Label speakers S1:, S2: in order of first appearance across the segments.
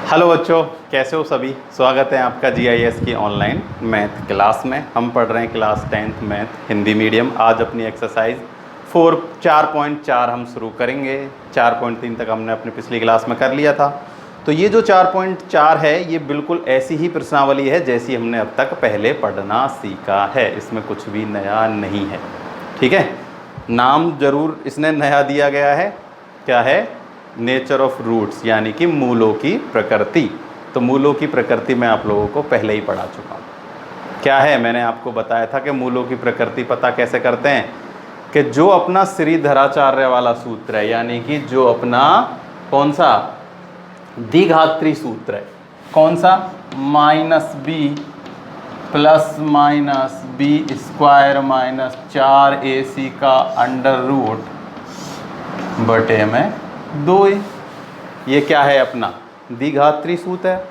S1: Hello बच्चों, कैसे हो सभी। स्वागत है आपका जीआईएस की ऑनलाइन मैथ क्लास में। हम पढ़ रहे हैं class 10th math Hindi medium. आज अपनी एक्सरसाइज 4.4 हम शुरू करेंगे। 4.3 तक हमने अपनी पिछली क्लास में कर लिया था। तो ये जो 4.4 है ये बिल्कुल ऐसी ही प्रश्नावली है जैसी हमने अब तक पहले पढ़ना सीखा है। इसमें कुछ भी नया नहीं है, ठीक है। नाम जरूर इसने नया दिया गया है, क्या है, नेचर ऑफ रूट्स, यानी कि मूलों की प्रकृति। तो मूलों की प्रकृति मैं आप लोगों को पहले ही पढ़ा चुका हूँ। क्या है, मैंने आपको बताया था कि मूलों की प्रकृति पता कैसे करते हैं कि जो अपना श्रीधराचार्य वाला सूत्र है, यानी कि जो अपना कौन सा द्विघात्री सूत्र है, कौन सा, -b plus minus B square minus 4ac का अंडर रूट बटे में 2a। ये क्या है, अपना द्विघात्री सूत्र है।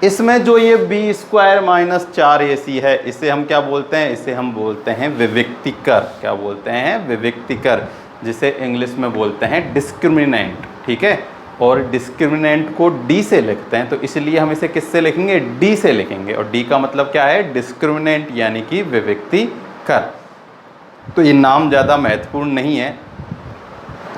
S1: इसमें जो ये बी स्क्वायर माइनस 4ac है, इसे हम क्या बोलते हैं, इसे हम बोलते हैं विविक्तिकर। क्या बोलते हैं, विविक्तिकर, जिसे इंग्लिश में बोलते हैं डिस्क्रिमिनेंट, ठीक है। और डिस्क्रिमिनेंट को डी से लिखते हैं, तो इसलिए हम इसे किससे लिखेंगे, डी से लिखेंगे। और डी का मतलब क्या है, डिस्क्रिमिनेंट, यानी कि विविक्तिकर। तो ये नाम ज़्यादा महत्वपूर्ण नहीं है,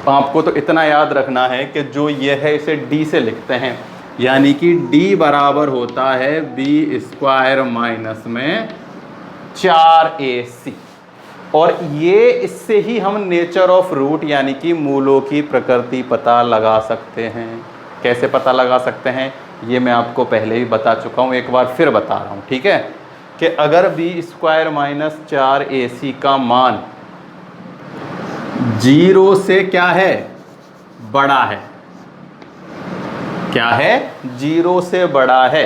S1: आपको तो इतना याद रखना है कि जो ये है इसे d से लिखते हैं, यानी कि d बराबर होता है बी स्क्वायर माइनस में 4ac। और ये इससे ही हम नेचर ऑफ रूट यानी कि मूलों की प्रकृति पता लगा सकते हैं। कैसे पता लगा सकते हैं, ये मैं आपको पहले ही बता चुका हूँ, एक बार फिर बता रहा हूँ, ठीक है। कि अगर बी स्क्वायर माइनस 4ac का मान 0 से क्या है, बड़ा है, क्या है, 0 से बड़ा है,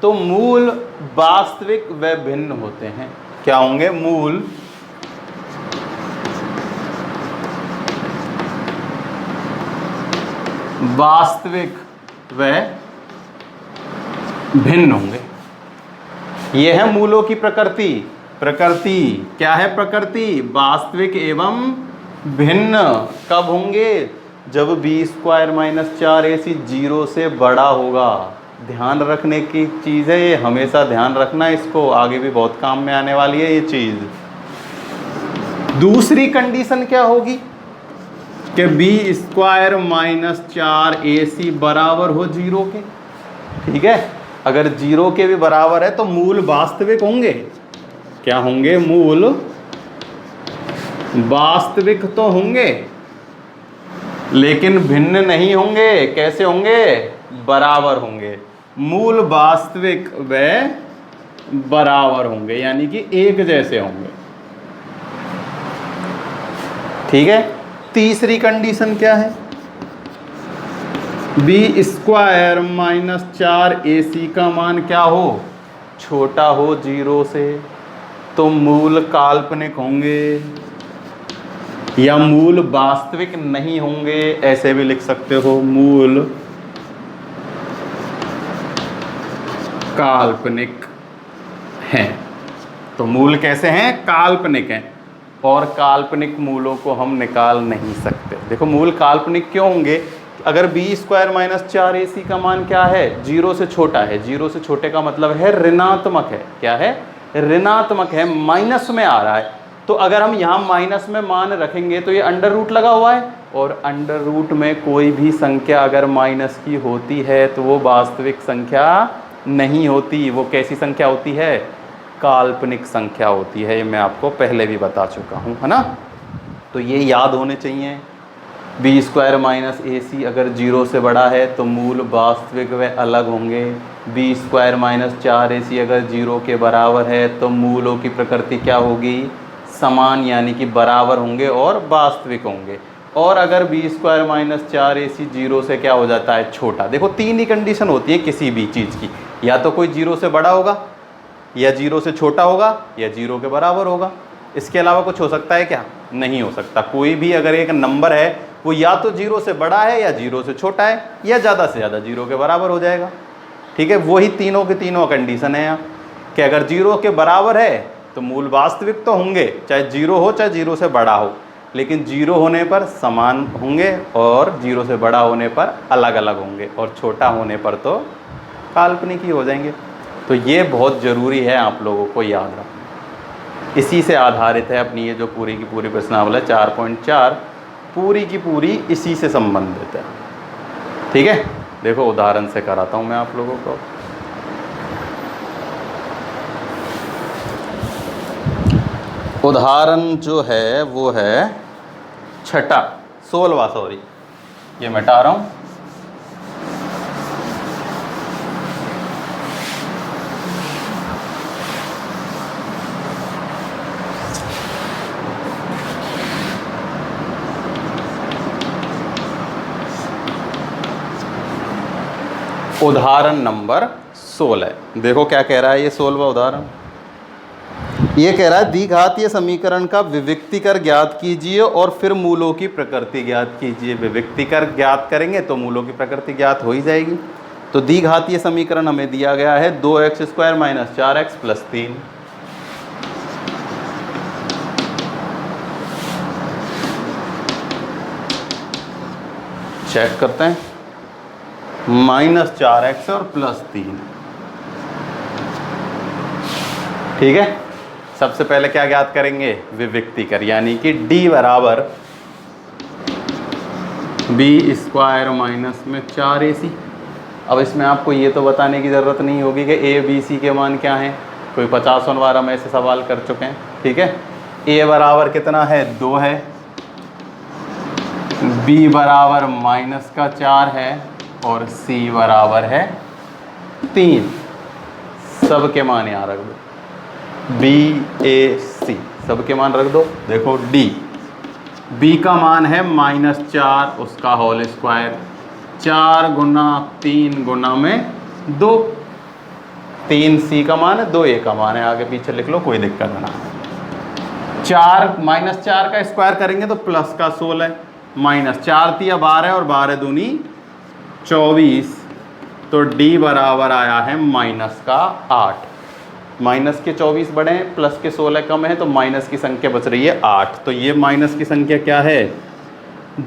S1: तो मूल वास्तविक व भिन्न होते हैं। क्या होंगे, मूल वास्तविक व भिन्न होंगे। यह है मूलों की प्रकृति। प्रकृति क्या है, प्रकृति वास्तविक एवं भिन्न कब होंगे, जब बी स्क्वायर माइनस 4ac 0 से बड़ा होगा। ध्यान रखने की चीज़ है ये, हमेशा ध्यान रखना, इसको आगे भी बहुत काम में आने वाली है ये चीज़। दूसरी कंडीशन क्या होगी कि बी स्क्वायर माइनस 4ac बराबर हो 0 के, ठीक है। अगर 0 के भी बराबर है तो मूल वास्तविक होंगे। क्या होंगे, मूल वास्तविक तो होंगे लेकिन भिन्न नहीं होंगे। कैसे होंगे, बराबर होंगे। मूल वास्तविक व बराबर होंगे, यानी कि एक जैसे होंगे, ठीक है। तीसरी कंडीशन क्या है, बी स्क्वायर माइनस 4ac का मान क्या हो, छोटा हो 0 से, तो मूल काल्पनिक होंगे या मूल वास्तविक नहीं होंगे। ऐसे भी लिख सकते हो, मूल काल्पनिक हैं। तो मूल कैसे हैं, काल्पनिक हैं। और काल्पनिक मूलों को हम निकाल नहीं सकते। देखो मूल काल्पनिक क्यों होंगे, अगर बी स्क्वायर माइनस 4ac का मान क्या है, 0 से छोटा है। 0 से छोटे का मतलब है ऋणात्मक है। क्या है, ऋणात्मक है, माइनस में आ रहा है। तो अगर हम यहाँ माइनस में मान रखेंगे तो ये अंडर रूट लगा हुआ है, और अंडर रूट में कोई भी संख्या अगर माइनस की होती है तो वो वास्तविक संख्या नहीं होती। वो कैसी संख्या होती है, काल्पनिक संख्या होती है। ये मैं आपको पहले भी बता चुका हूँ, है ना। तो ये याद होने चाहिए। बी स्क्वायर माइनस ac अगर 0 से बड़ा है तो मूल वास्तविक व अलग होंगे। बी स्क्वायर माइनस 4ac अगर 0 के बराबर है तो मूलों की प्रकृति क्या होगी, समान, यानी कि बराबर होंगे और वास्तविक होंगे। और अगर बी स्क्वायर माइनस 4ac 0 से क्या हो जाता है, छोटा। देखो तीन ही कंडीशन होती है किसी भी चीज़ की, या तो कोई 0 से बड़ा होगा, या 0 से छोटा होगा, या 0 के बराबर होगा। इसके अलावा कुछ हो सकता है क्या, नहीं हो सकता। कोई भी अगर एक नंबर है वो या तो 0 से बड़ा है, या 0 से छोटा है, या ज़्यादा से ज़्यादा 0 के बराबर हो जाएगा, ठीक है। वही तीनों के तीनों कंडीशन है यहाँ कि अगर 0 के बराबर है तो मूल वास्तविक तो होंगे, चाहे 0 हो चाहे 0 से बड़ा हो। लेकिन 0 होने पर समान होंगे और 0 से बड़ा होने पर अलग अलग होंगे और छोटा होने पर तो काल्पनिक ही हो जाएंगे। तो ये बहुत ज़रूरी है आप लोगों को याद रखना। इसी से आधारित है अपनी ये जो पूरी की पूरी प्रश्नावली 4.4 पूरी की पूरी इसी से संबंधित है। ठीक है, देखो उदाहरण से कराता हूँ मैं आप लोगों को। उदाहरण जो है वो है 16वां, सॉरी ये मिटा रहा हूँ। उदाहरण नंबर 16, देखो क्या कह रहा है ये 16वां उदाहरण। ये कह रहा है द्विघातीय समीकरण का विविक्तिकर ज्ञात कीजिए और फिर मूलों की प्रकृति ज्ञात कीजिए। विविक्तिकर ज्ञात करेंगे तो मूलों की प्रकृति ज्ञात हो ही जाएगी। तो द्विघातीय समीकरण हमें दिया गया है 2x² - 4x + 3। चेक करते हैं, -4x और +3। ठीक है, सबसे पहले क्या ज्ञात करेंगे? विविक्तिकर, यानी कि d बराबर b² - 4ac। अब इसमें आपको ये तो बताने की ज़रूरत नहीं होगी कि a b c के मान क्या हैं, कोई 50 बार हम ऐसे सवाल कर चुके हैं। ठीक है, a बराबर कितना है? 2 है, b बराबर -4 है और c बराबर है 3। सब के मान यहाँ रख दो, b a c सब के मान रख दो। देखो d, b का मान है -4 उसका होल स्क्वायर, 4 × 3 × 2। 3 c का मान है, 2 a का मान है, आगे पीछे लिख लो कोई दिक्कत ना। 4 -4 का स्क्वायर करेंगे तो प्लस का 16, -4 × 12 और 12 दूनी 24। तो d बराबर आया है -8। माइनस के 24 बड़े हैं, प्लस के 16 कम है, तो माइनस की संख्या बच रही है 8। तो ये माइनस की संख्या क्या है?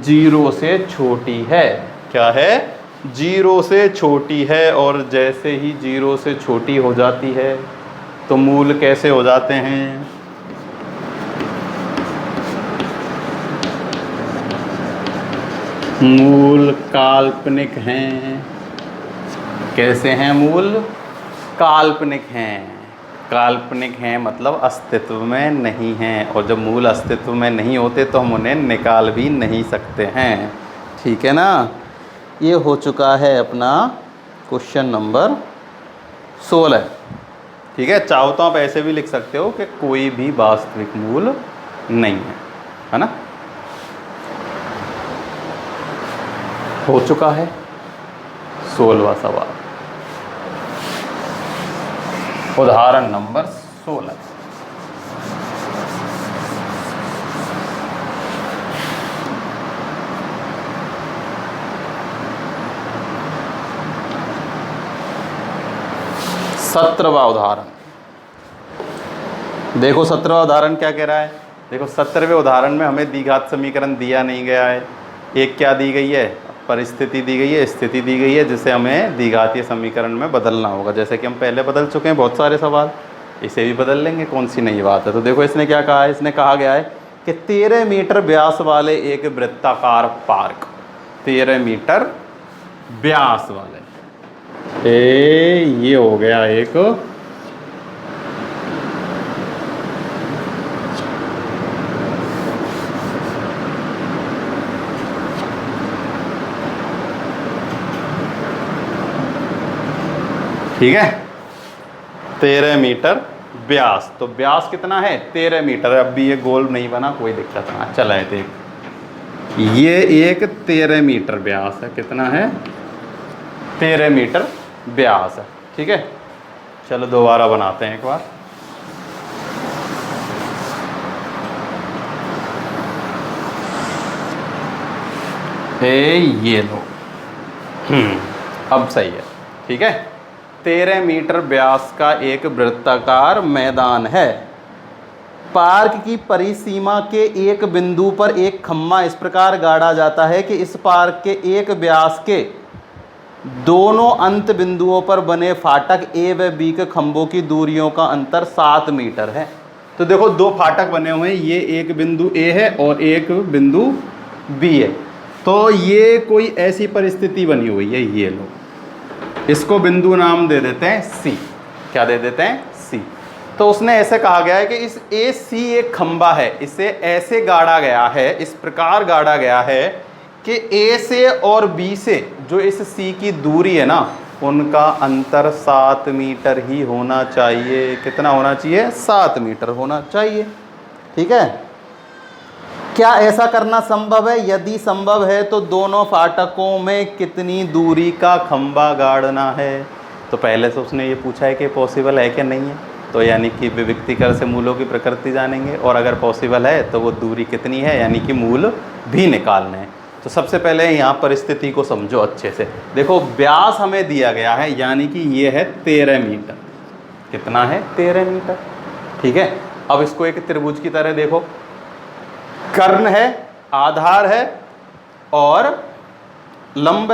S1: 0 से छोटी है। क्या है? 0 से छोटी है। और जैसे ही 0 से छोटी हो जाती है तो मूल कैसे हो जाते हैं? मूल काल्पनिक हैं। कैसे हैं मूल? काल्पनिक हैं। काल्पनिक हैं मतलब अस्तित्व में नहीं हैं, और जब मूल अस्तित्व में नहीं होते तो हम उन्हें निकाल भी नहीं सकते हैं। ठीक है ना, ये हो चुका है अपना क्वेश्चन नंबर 16। ठीक है, चाहो तो आप ऐसे भी लिख सकते हो कि कोई भी वास्तविक मूल नहीं है ना। हो चुका है 16वां सवाल। उदाहरण नंबर 16, सत्रहवां उदाहरण। देखो 17वां उदाहरण क्या कह रहा है। देखो 17वें उदाहरण में हमें द्विघात समीकरण दिया नहीं गया है। एक क्या दी गई है? परिस्थिति दी गई है, स्थिति दी गई है, जिसे हमें द्विघातीय समीकरण में बदलना होगा। जैसे कि हम पहले बदल चुके हैं बहुत सारे सवाल, इसे भी बदल लेंगे, कौन सी नई बात है। तो देखो इसने क्या कहा है, इसने कहा गया है कि 13 मीटर व्यास वाले एक वृत्ताकार पार्क, 13 मीटर व्यास वाले, ये हो गया एक ठीक है 13 मीटर व्यास। तो व्यास कितना है? 13 मीटर। अब भी ये गोल नहीं बना, कोई दिक्कत ना, चला है देख। ये एक 13 मीटर व्यास है। कितना है? 13 मीटर व्यास है। ठीक है, चलो दोबारा बनाते हैं एक बार। ये लो, अब सही है। ठीक है, 13 मीटर व्यास का एक वृत्ताकार मैदान है। पार्क की परिसीमा के एक बिंदु पर एक खम्भा इस प्रकार गाड़ा जाता है कि इस पार्क के एक व्यास के दोनों अंत बिंदुओं पर बने फाटक ए व बी के खंभों की दूरियों का अंतर 7 मीटर है। तो देखो दो फाटक बने हुए हैं, ये एक बिंदु ए है और एक बिंदु बी है। तो ये कोई ऐसी परिस्थिति बनी हुई है, ये लो, इसको बिंदु नाम दे देते हैं सी। क्या दे देते हैं? सी। तो उसने ऐसे कहा गया है कि इस ए सी एक खंभा है, इसे ऐसे गाड़ा गया है, इस प्रकार गाड़ा गया है कि ए से और बी से जो इस सी की दूरी है ना, उनका अंतर 7 मीटर ही होना चाहिए। कितना होना चाहिए? 7 मीटर होना चाहिए। ठीक है। क्या ऐसा करना संभव है? यदि संभव है तो दोनों फाटकों में कितनी दूरी का खंभा गाड़ना है? तो पहले से उसने ये पूछा है कि पॉसिबल है कि नहीं है, तो यानी कि विविक्तिकर से मूलों की प्रकृति जानेंगे, और अगर पॉसिबल है तो वो दूरी कितनी है, यानी कि मूल भी निकालने हैं। तो सबसे पहले यहाँ परिस्थिति को समझो अच्छे से। देखो व्यास हमें दिया गया है, यानी कि ये है 13 मीटर। कितना है? 13 मीटर। ठीक है। अब इसको एक त्रिभुज की तरह देखो, कर्ण है, आधार है और लंब,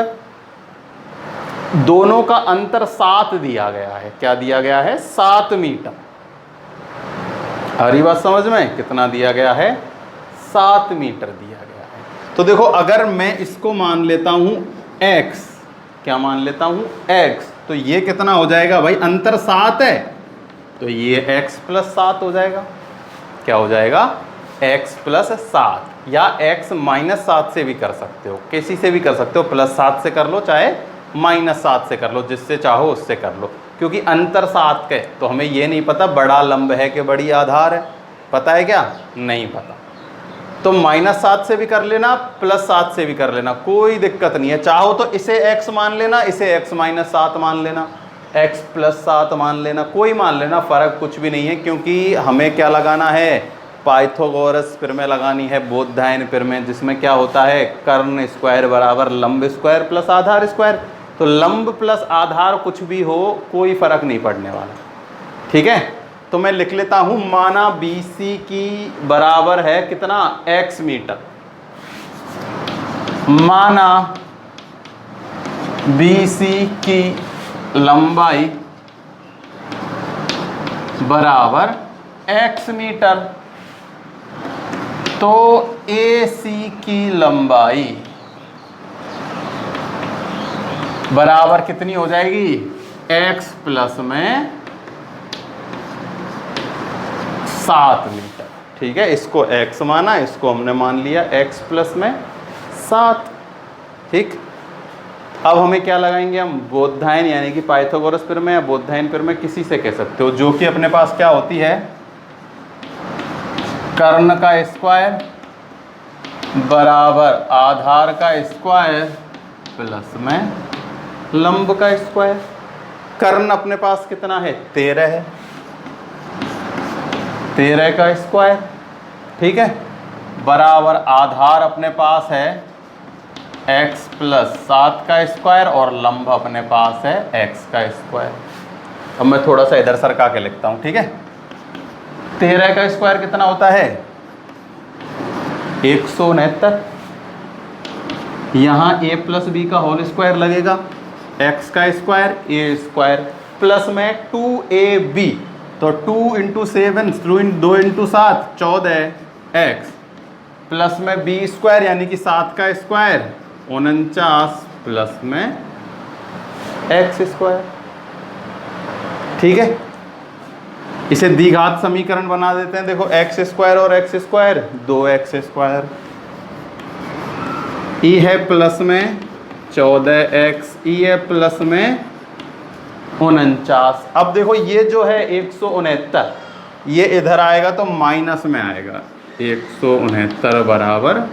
S1: दोनों का अंतर 7 दिया गया है। क्या दिया गया है? 7 मीटर। आ रही बात समझ में? कितना दिया गया है? 7 मीटर दिया गया है। तो देखो अगर मैं इसको मान लेता हूं x, क्या मान लेता हूं? x, तो ये कितना हो जाएगा भाई? अंतर 7 है, तो ये x + 7 हो जाएगा। क्या हो जाएगा? x + 7, या x - 7 से भी कर सकते हो, किसी से भी कर सकते हो, +7 से कर लो चाहे -7 से कर लो, जिससे चाहो उससे कर लो, क्योंकि अंतर 7 के। तो हमें ये नहीं पता बड़ा लंब है कि बड़ी आधार है, पता है क्या? नहीं पता। तो -7 से भी कर लेना, +7 से भी कर लेना, कोई दिक्कत नहीं है। चाहो तो इसे x मान लेना, इसे x - 7 मान लेना, x + 7 मान लेना, कोई मान लेना, फ़र्क कुछ भी नहीं है, क्योंकि हमें क्या लगाना है? पाइथागोरस प्रमेय लगानी है, बोधायन प्रमेय, जिसमें क्या होता है? कर्ण स्क्वायर बराबर लंब स्क्वायर प्लस आधार स्क्वायर। तो लंब प्लस आधार कुछ भी हो, कोई फर्क नहीं पड़ने वाला। ठीक है। तो मैं लिख लेता हूं, माना BC की बराबर है कितना? x metre. माना BC की लंबाई बराबर x मीटर, तो AC की लंबाई बराबर कितनी हो जाएगी? x प्लस में 7 मीटर। ठीक है। इसको x माना, इसको हमने मान लिया x प्लस में 7। ठीक। अब हमें क्या लगाएंगे हम? बोधायन, यानी कि पाइथागोरस प्रमेय या बोधायन प्रमेय, किसी से कह सकते हो, जो कि अपने पास क्या होती है? कर्ण का स्क्वायर बराबर आधार का स्क्वायर प्लस में लंब का स्क्वायर। कर्ण अपने पास कितना है? 13 है, 13 का स्क्वायर। ठीक है। बराबर आधार अपने पास है x + 7 का स्क्वायर और लंब अपने पास है x का स्क्वायर। अब मैं थोड़ा सा इधर सरका के लिखता हूं। ठीक है। 13 का स्क्वायर कितना होता है? 169। यहाँ a + b का होल स्क्वायर लगेगा, x का स्क्वायर a स्क्वायर प्लस में 2ab, तो 2 × 7, 2 × 7 14x, प्लस में b स्क्वायर यानी कि 7 का स्क्वायर 49 प्लस में x स्क्वायर। ठीक है। इसे द्विघात समीकरण बना देते हैं। देखो x स्क्वायर और x square 2x square, e है प्लस में 14x, e है प्लस में 49। अब देखो ये जो है 169, ये इधर आएगा तो माइनस में आएगा, 169 बराबर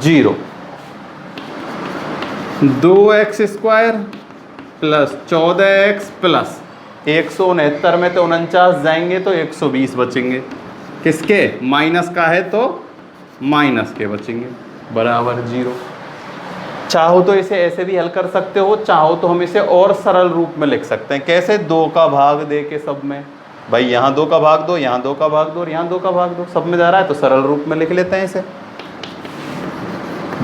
S1: 0। 2x square plus 14x plus 169 में तो 49 जाएंगे तो 120 बचेंगे। किसके? माइनस का है तो माइनस के बचेंगे, बराबर 0। चाहो तो इसे ऐसे भी हल कर सकते हो, चाहो तो हम इसे और सरल रूप में लिख सकते हैं। कैसे? 2 का भाग दे के सब में, भाई यहाँ 2 का भाग दो, यहाँ 2 का भाग दो और यहाँ 2 का भाग दो, सब में जा रहा है तो सरल रूप में लिख लेते हैं इसे।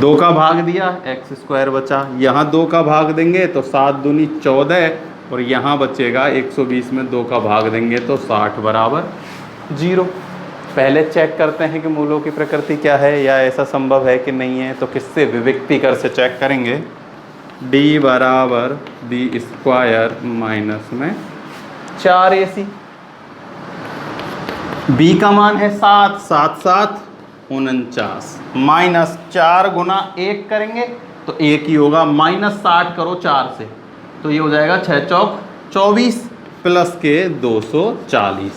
S1: 2 का भाग दिया एक्स स्क्वायर बचा, यहाँ 2 का भाग देंगे तो 7 दूनी 14 और यहाँ बचेगा 120 में 2 का भाग देंगे तो 60 बराबर 0। पहले चेक करते हैं कि मूलों की प्रकृति क्या है या ऐसा संभव है कि नहीं है, तो किससे, विविक्तिकर से चेक करेंगे। d बराबर बी स्क्वायर माइनस में 4ac, b का मान है 7, 7 7 49 माइनस 4 गुना 1 करेंगे तो 1 ही होगा, माइनस 60 करो 4 से तो ये हो जाएगा 6 चौक 24 प्लस के 240।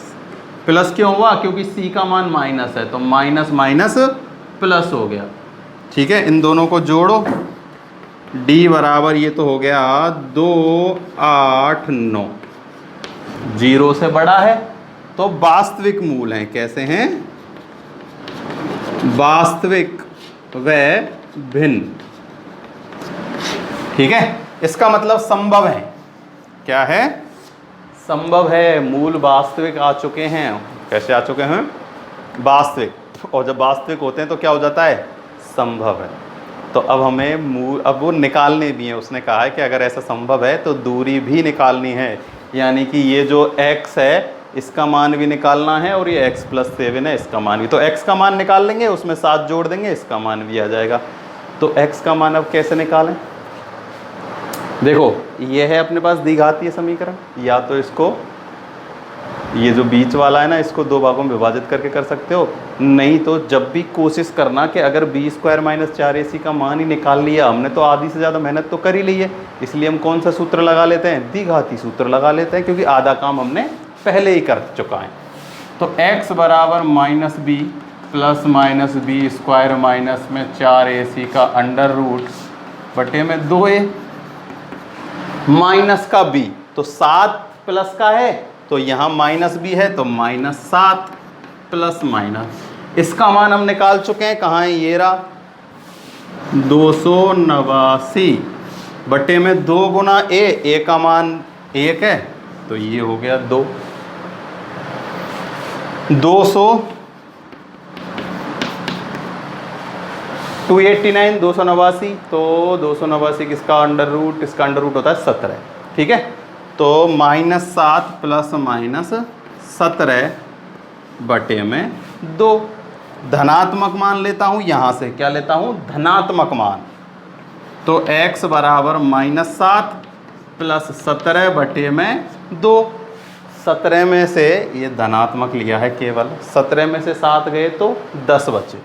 S1: प्लस क्यों हुआ, क्योंकि c का मान माइनस है तो माइनस माइनस प्लस हो गया। ठीक है, इन दोनों को जोड़ो, d बराबर ये तो हो गया 2 8 9, 0 से बड़ा है तो वास्तविक मूल हैं। कैसे हैं, वास्तविक व भिन्न। ठीक है, इसका मतलब संभव है। क्या है, संभव है, मूल वास्तविक आ चुके हैं। कैसे आ चुके हैं, वास्तविक, और जब वास्तविक होते हैं तो क्या हो जाता है, संभव है। तो अब हमें मूल, अब वो निकालने भी है। उसने कहा है कि अगर ऐसा संभव है तो दूरी भी निकालनी है, यानी कि ये जो x है इसका मान भी निकालना है और ये x + 7 है इसका मान भी। तो x का मान निकाल लेंगे, उसमें 7 जोड़ देंगे, इसका मान भी आ जाएगा। तो x का मान अब कैसे निकालें, देखो ये है अपने पास द्विघातीय समीकरण, या तो इसको, ये जो बीच वाला है ना, इसको 2 भागों में विभाजित करके कर सकते हो, नहीं तो जब भी कोशिश करना कि अगर b² - 4ac का मान ही निकाल लिया हमने तो आधी से ज़्यादा मेहनत तो कर ही ली है, इसलिए हम कौन सा सूत्र लगा लेते हैं, द्विघाती सूत्र लगा लेते हैं, क्योंकि आधा काम हमने पहले ही कर चुका है। तो x बराबर -b plus minus b square minus में 4ac का अंडर रूट बटे में 2a माइनस का b, तो 7 प्लस का है तो यहाँ -b है तो -7 प्लस माइनस, इसका मान हम निकाल चुके हैं। कहाँ है, ये रहा 289 बटे में 2 गुना a का मान 1 है तो ये हो गया 2, 289 289, तो 289 किसका अंडर रूट, इसका अंडर रूट होता है 17। ठीक है, तो -7 प्लस माइनस 17 बटे में 2, धनात्मक मान लेता हूँ यहाँ से, क्या लेता हूँ, धनात्मक मान। तो x बराबर -7 प्लस 17 बटे में 2, 17 में से ये धनात्मक लिया है केवल, 17 में से 7 गए तो 10 बचे,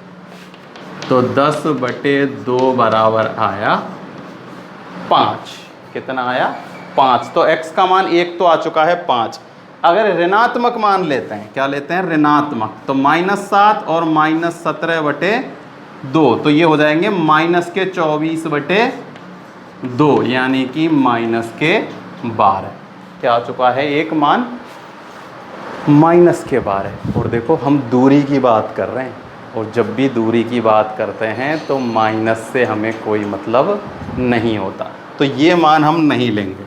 S1: तो 10 बटे 2 बराबर आया 5। कितना आया, 5। तो x का मान 1 तो आ चुका है 5। अगर ऋणात्मक मान लेते हैं, क्या लेते हैं, ऋणात्मक, तो -7 और -17 बटे 2, तो ये हो जाएंगे -24 बटे 2, यानी कि -12। क्या आ चुका है, एक मान -12। और देखो हम दूरी की बात कर रहे हैं, और जब भी दूरी की बात करते हैं तो माइनस से हमें कोई मतलब नहीं होता, तो ये मान हम नहीं लेंगे,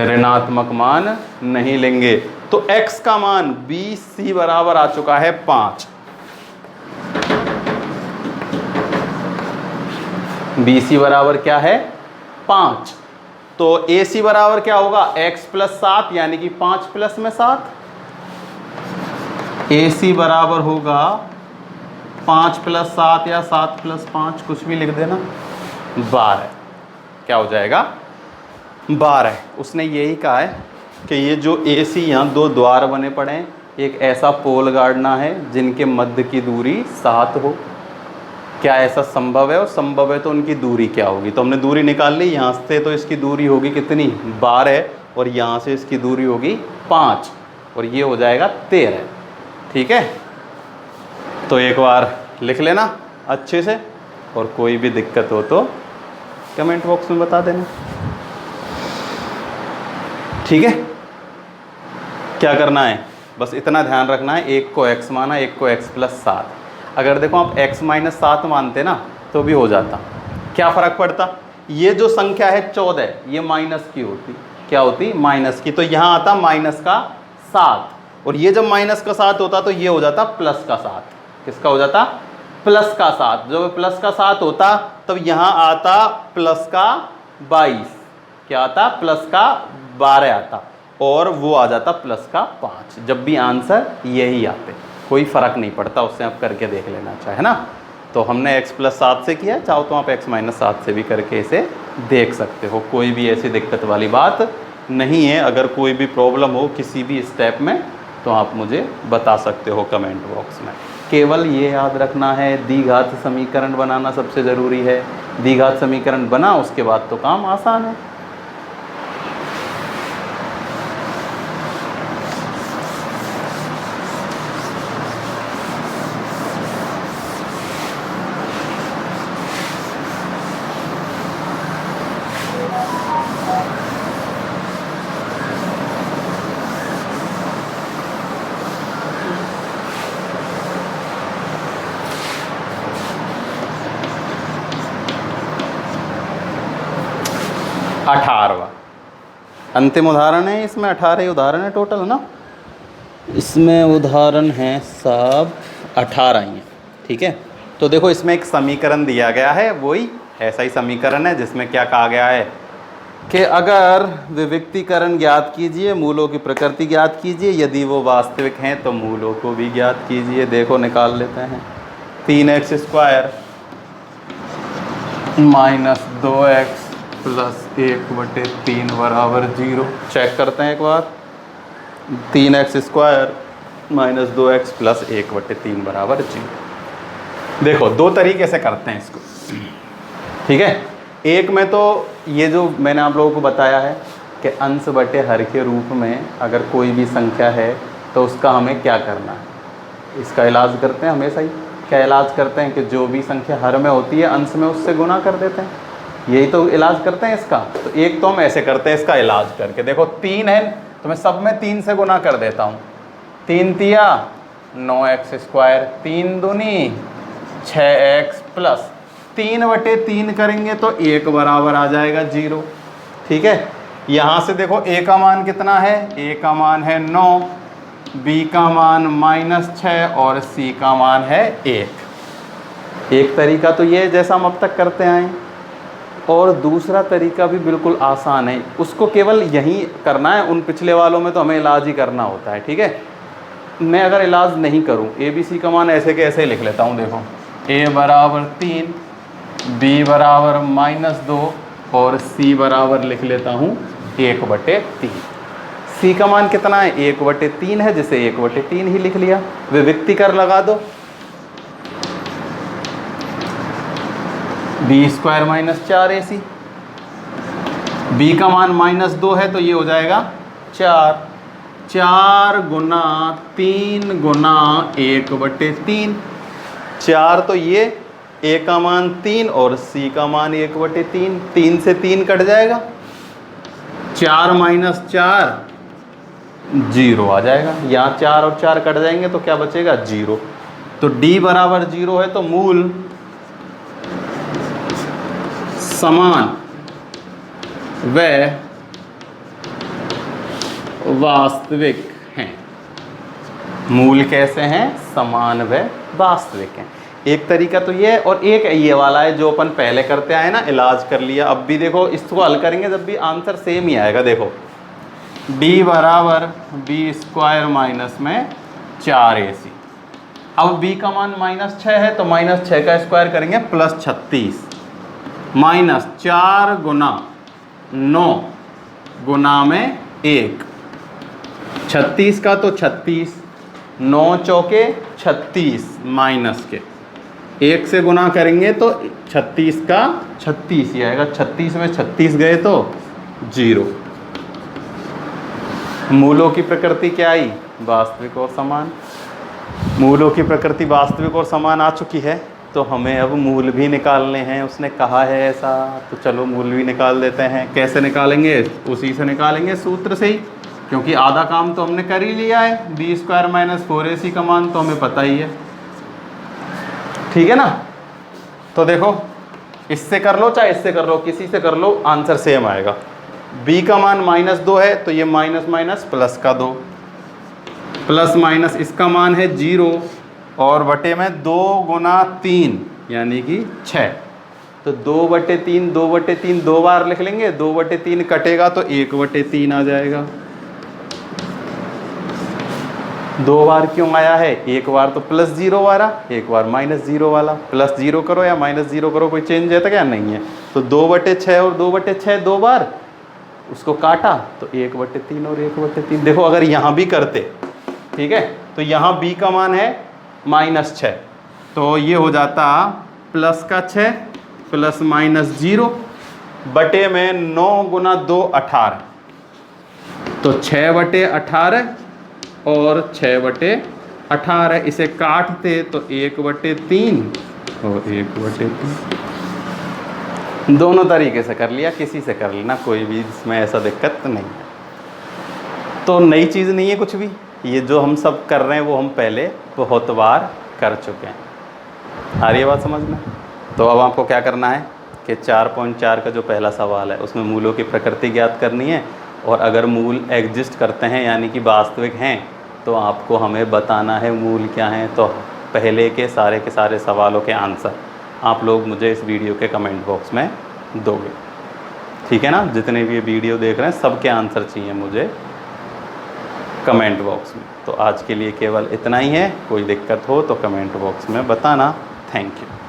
S1: ऋणात्मक मान नहीं लेंगे। तो x का मान BC बराबर आ चुका है 5, BC बराबर क्या है 5, तो AC बराबर क्या होगा, x + 7 यानी कि 5 प्लस में 7, AC बराबर होगा 5 + 7 या 7 + 5, कुछ भी लिख देना, 12। क्या हो जाएगा, 12। उसने यही कहा है कि ये जो AC यहाँ 2 द्वार बने पड़े हैं, एक ऐसा पोल गाड़ना है जिनके मध्य की दूरी 7 हो। क्या ऐसा संभव है, और संभव है तो उनकी दूरी क्या होगी, तो हमने दूरी निकाल ली। यहाँ से तो इसकी दूरी होगी कितनी, 12, और यहाँ से इसकी दूरी होगी 5, और ये हो जाएगा 13। ठीक है, तो एक बार लिख लेना अच्छे से, और कोई भी दिक्कत हो तो कमेंट बॉक्स में बता देना। ठीक है, क्या करना है, बस इतना ध्यान रखना है, एक को x माना, एक को x + 7। अगर देखो आप x - 7 मानते ना तो भी हो जाता, क्या फ़र्क पड़ता, ये जो संख्या है 14 ये माइनस की होती, क्या होती, माइनस की। तो यहाँ आता माइनस का 7, और ये जब माइनस का 7 होता तो ये हो जाता प्लस का 7। किसका हो जाता, प्लस का 7। जब प्लस का 7 होता तब यहाँ आता प्लस का 22, क्या आता, प्लस का 12 आता, और वो आ जाता प्लस का 5। जब भी आंसर यही आते, कोई फर्क नहीं पड़ता, उससे आप करके देख लेना चाहे ना। तो हमने x + 7 से किया, चाहो तो आप x - 7 से भी करके इसे देख सकते हो, कोई भी ऐसी दिक्कत वाली बात नहीं है। अगर कोई भी प्रॉब्लम हो किसी भी स्टेप में तो आप मुझे बता सकते हो कमेंट बॉक्स में। केवल ये याद रखना है, द्विघात समीकरण बनाना सबसे ज़रूरी है। द्विघात समीकरण बना उसके बाद तो काम आसान है। अठारहवां अंतिम उदाहरण है, इसमें 18 उदाहरण है टोटल ना। इसमें उदाहरण हैं सब 18 ही हैं, ठीक है। तो देखो इसमें एक समीकरण दिया गया है, वही ऐसा ही समीकरण है जिसमें क्या कहा गया है कि अगर विविक्तीकरण ज्ञात कीजिए, मूलों की प्रकृति ज्ञात कीजिए, यदि वो वास्तविक हैं तो मूलों को भी ज्ञात कीजिए। देखो निकाल लेते हैं, 3x² - 2x + 1/3 बराबर 0। चेक करते हैं एक बार, 3x² - 2x + 1/3 बराबर 0। देखो दो तरीके से करते हैं इसको, ठीक है। एक में तो ये जो मैंने आप लोगों को बताया है कि अंश बटे हर के रूप में अगर कोई भी संख्या है तो उसका हमें क्या करना है, इसका इलाज करते हैं हमेशा ही। क्या इलाज करते हैं कि जो भी संख्या हर में होती है अंश में उससे गुना कर देते हैं, यही तो इलाज करते हैं इसका। तो एक तो हम ऐसे करते हैं इसका इलाज करके, देखो 3 है तो मैं सब में 3 से गुना कर देता हूँ। 3 तिया 9x², 3 दूनी 6x + 3/3 करेंगे तो 1 बराबर आ जाएगा 0, ठीक है। यहाँ से देखो a का मान कितना है, a का मान है 9, b का मान -6 और c का मान है 1। एक तरीका तो ये है जैसा हम अब तक करते आए, और दूसरा तरीका भी बिल्कुल आसान है, उसको केवल यहीं करना है। उन पिछले वालों में तो हमें इलाज ही करना होता है, ठीक है। मैं अगर इलाज नहीं करूं, ABC का मान ऐसे के ऐसे ही लिख लेता हूं। देखो a बराबर 3, b बराबर -2 और c बराबर लिख लेता हूं 1/3। c का मान कितना है, 1/3 है, जिसे 1/3 ही लिख लिया। विविक्ति कर लगा दो, b² - 4ac, b का मान -2 है तो ये हो जाएगा 4, 4 गुना 3 गुना 1/3। 4 तो ये, a का मान 3 और c का मान 1/3, 3 से 3 कट जाएगा, 4 - 4 0 आ जाएगा। यहाँ 4 और 4 कट जाएंगे तो क्या बचेगा, 0। तो d बराबर 0 है तो मूल समान व वास्तविक हैं। मूल कैसे हैं, समान व वास्तविक हैं। एक तरीका तो ये है, और एक ये वाला है जो अपन पहले करते आए ना, इलाज कर लिया। अब भी देखो इसको हल करेंगे जब भी आंसर सेम ही आएगा। देखो d बराबर b² - 4ac। अब b का मान -6 है तो -6 का स्क्वायर करेंगे +36, -4 गुना 9 गुना में 1, 36 का तो 36, 9 चौके 36 माइनस के 1 से गुना करेंगे तो 36 का 36 ही आएगा। 36 में 36 गए तो 0। मूलों की प्रकृति क्या आई, वास्तविक और समान। मूलों की प्रकृति वास्तविक और समान आ चुकी है, तो हमें अब मूल भी निकालने हैं। उसने कहा है ऐसा, तो चलो मूल भी निकाल देते हैं। कैसे निकालेंगे, उसी से निकालेंगे, सूत्र से ही, क्योंकि आधा काम तो हमने कर ही लिया है। b² - 4ac का मान तो हमें पता ही है, ठीक है ना। तो देखो इससे कर लो चाहे इससे कर लो, किसी से कर लो, आंसर सेम आएगा। b का मान -2 है तो ये माइनस माइनस प्लस का 2, प्लस माइनस इसका मान है 0 और बटे में 2 गुना 3 यानी कि 6। तो 2/3 2/3 दो बार लिख लेंगे, 2/3 कटेगा तो 1/3 आ जाएगा। दो बार क्यों आया है, एक बार तो +0 वाला, एक बार -0 वाला। +0 करो या -0 करो कोई चेंज है तो क्या नहीं है। तो 2/6 और 2/6 दो बार उसको काटा तो 1/3 और 1/3। देखो अगर यहाँ भी करते, ठीक है, तो यहाँ b का मान है -6 तो ये हो जाता प्लस का 6 प्लस -0 बटे में 9 गुना 2 18, तो 6/18 और 6/18 इसे काटते तो 1/3 और 1/3। दोनों तरीके से कर लिया, किसी से कर लेना, कोई भी इसमें ऐसा दिक्कत नहीं है। तो नई चीज़ नहीं है कुछ भी, ये जो हम सब कर रहे हैं वो हम पहले बहुत बार कर चुके हैं। आ रही है बात समझ में? तो अब आपको क्या करना है कि 4.4 का जो पहला सवाल है उसमें मूलों की प्रकृति ज्ञात करनी है, और अगर मूल एग्जिस्ट करते हैं यानी कि वास्तविक हैं तो आपको हमें बताना है मूल क्या हैं। तो पहले के सारे सवालों के आंसर आप लोग मुझे इस वीडियो के कमेंट बॉक्स में दोगे, ठीक है ना। जितने भी ये वीडियो देख रहे हैं सबके आंसर चाहिए मुझे कमेंट बॉक्स में। तो आज के लिए केवल इतना ही है, कोई दिक्कत हो तो कमेंट बॉक्स में बताना। Thank you.